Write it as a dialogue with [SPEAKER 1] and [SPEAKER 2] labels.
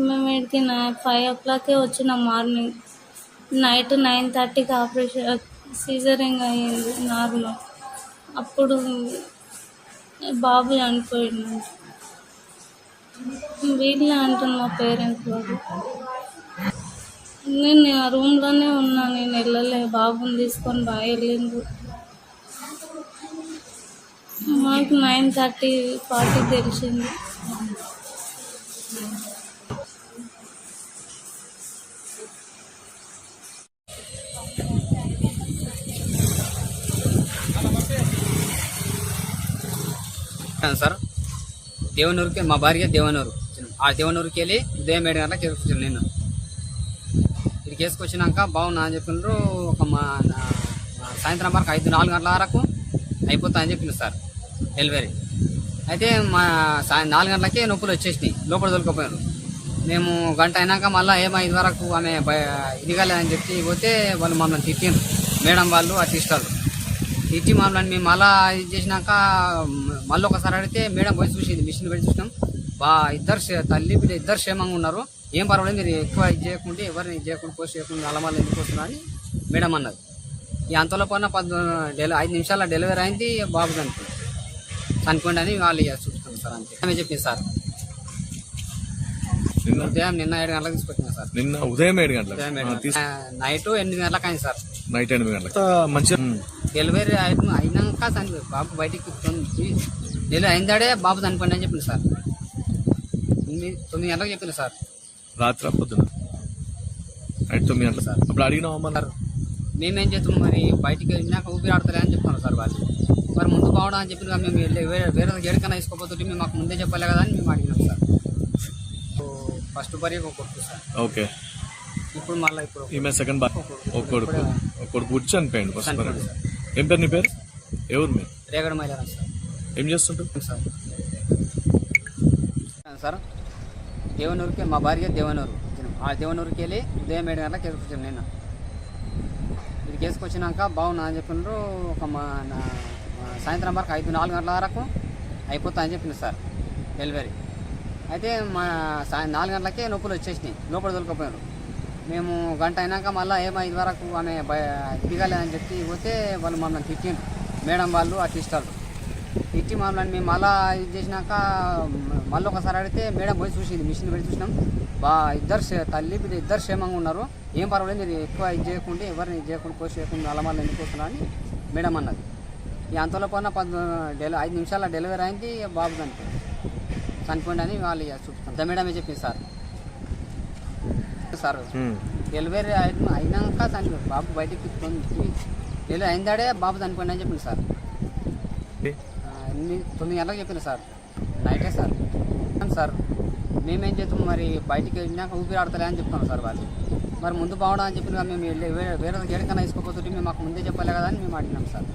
[SPEAKER 1] మేము ఇక్కడికి 5 o'clock వచ్చినాం మార్నింగ్. నైట్ 9:30కి ఆపరేషన్ సీజరింగ్ అయ్యింది నార్మల్. అప్పుడు బాబు చనిపోయిండు. వీళ్ళే అంటున్న మా పేరెంట్స్ వాళ్ళు. నేను ఆ రూమ్లోనే ఉన్నా, నేను వెళ్ళలే. బాబుని తీసుకొని వెళ్ళిండు. మాకు 9:30 తెలిసింది.
[SPEAKER 2] సార్ దేవనూరుకి మా భార్య దేవనూరు. ఆ దేవనూరుకి వెళ్ళి ఉదయం 7 గంటలకు చేసుకొచ్చాను. నేను ఇక్కడికి వేసుకొచ్చినాక బాగున్నా అని చెప్పిండ్రు. సాయంత్రం వరకు 4 గంటల వరకు అయిపోతా అని చెప్పింది సార్ డెలివరీ. అయితే 4 గంటలకే నొప్పులు వచ్చేసినాయి, లోపల దొరికిపోయారు. మేము గంట అయినాక మళ్ళీ 5 వరకు ఆమె ఇదిగాలేదని చెప్పి పోతే వాళ్ళు మమ్మల్ని తిట్టిండ్రు, మేడం వాళ్ళు ఆ సిస్టర్లు తిట్టి మమ్మల్ని. మేము మళ్ళీ ఇది చేసినాక మళ్ళీ ఒకసారి అడిగితే మేడం పోయి చూసింది, మిషన్ పెట్టి చూసినాం. తల్లి బిడ్డ ఇద్దరు క్షేమంగా ఉన్నారు, ఏం పర్వాలేదు, మీరు ఎక్కువ ఇది చేయకుండా ఎవరిని ఇది చేయకుండా పోస్ట్ చేయకుండా అలా మళ్ళీ ఎందుకు వస్తున్నా అని మేడం అన్నది. ఈ అంతలో పైన 5 నిమిషాల డెలివరీ అయింది. బాబు చనిపోండి అని వాళ్ళు చూసుకున్నాం సార్. అంతే ఆమె చెప్పింది సార్. ఉదయం నిన్న 7 గంటలకు తీసుకొచ్చినా సార్.
[SPEAKER 3] నిన్న ఉదయం 7 గంటలకు
[SPEAKER 2] నైట్ 8 గంటలకు అయింది సార్.
[SPEAKER 3] నైట్ 8 గంటలకు మంచిగా
[SPEAKER 2] డెలివరీ అయినాక చనిపోయి బాబు బయటికి డెలివరీ అయిందాడే బాబు చనిపోండి అని చెప్పింది సార్. 9 గంటలకు చెప్పింది సార్.
[SPEAKER 3] రాత్రి పొద్దున నైట్ 9 గంటలకు సార్. అప్పుడు అడిగినామా సార్,
[SPEAKER 2] మేమేం చేస్తాం మరి, బయటికి వెళ్ళినాక ఊపిరి ఆడతలే అని చెప్తున్నారు సార్ వాళ్ళు. మరి ముందు బావడం అని చెప్పిన మేము వేరే ఎక్కడికైనా తీసుకోపోతుంటే మేము మాకు ముందే చెప్పలే కదా అని మేము అడిగినాం సార్. ఫస్ట్ భార్య ఒక కొడుకు సార్.
[SPEAKER 3] ఓకే.
[SPEAKER 2] ఇప్పుడు మళ్ళీ ఇప్పుడు
[SPEAKER 3] ఈమె సెకండ్ భార్య ఒక కొడుకు పుట్టి చనిపోయింది. ఫస్ట్ భార్య ఏం పేరు నీ పేరు? ఎవరు మీరు?
[SPEAKER 2] రేగడ మైలారం సార్.
[SPEAKER 3] ఏం చేస్తుంటారు
[SPEAKER 2] సార్? సార్ దేవనూరుకి మా భార్య దేవనూరు. ఆ దేవనూరుకి వెళ్ళి ఉదయం 7 గంటలకు వేసుకొచ్చాను. నేను ఇక్కడికి వేసుకొచ్చినాక బాగున్నా అని చెప్పిండ్రు. సాయంత్రం వరకు 4 గంటల వరకు అయిపోతా అని చెప్పింది సార్ డెలివరీ. అయితే 4 గంటలకే నొప్పులు వచ్చేసినాయి, లోపల దొరికిపోయారు. మేము గంట అయినాక మళ్ళీ 5 వరకు ఆమె ఇదిగాలేదని చెప్పి పోతే వాళ్ళు మమ్మల్ని తిట్టిండ్రు, మేడం వాళ్ళు ఆ సిస్టర్లు తిట్టి మమ్మల్ని. మేము మళ్ళీ ఇది చేసినాక మళ్ళీ ఒకసారి అడిగితే మేడం పోయి చూసింది, మిషన్ పెట్టి చూసినాం. తల్లి బిడ్డ ఇద్దరు క్షేమంగా ఉన్నారు, ఏం పర్వాలేదు, మీరు ఎక్కువ ఇది చేయకుండా ఎవరిని ఇది చేయకుండా పోస్ట్ చేయకుండా అలా మళ్ళీ ఎందుకు వస్తున్నా అని మేడం అన్నది. ఈ అంతలో పైన 5 నిమిషాల డెలివరీ అయింది. బాబు చనిపోండి అని వాళ్ళు చూపుతాం. మేడమే చెప్పింది సార్. డెలివరీ అయినాక చనిపోయి బాబు బయటికి డెలివరీ అయిందాడే బాబు చనిపోండి అని చెప్పింది సార్. 9 గంటలకు చెప్పింది సార్. నైటే సార్. సార్ మేమేం చేస్తాం మరి, బయటికి వెళ్ళినాక ఊపిరి ఆడతలే అని చెప్తున్నాం సార్ వాళ్ళు. మరి ముందు బావడం అని చెప్పిన మేము వేరే ఎక్కడికైనా తీసుకోపోతుంటే మేము మాకు ముందే చెప్పలే కదా అని మేము అడిగినాం సార్.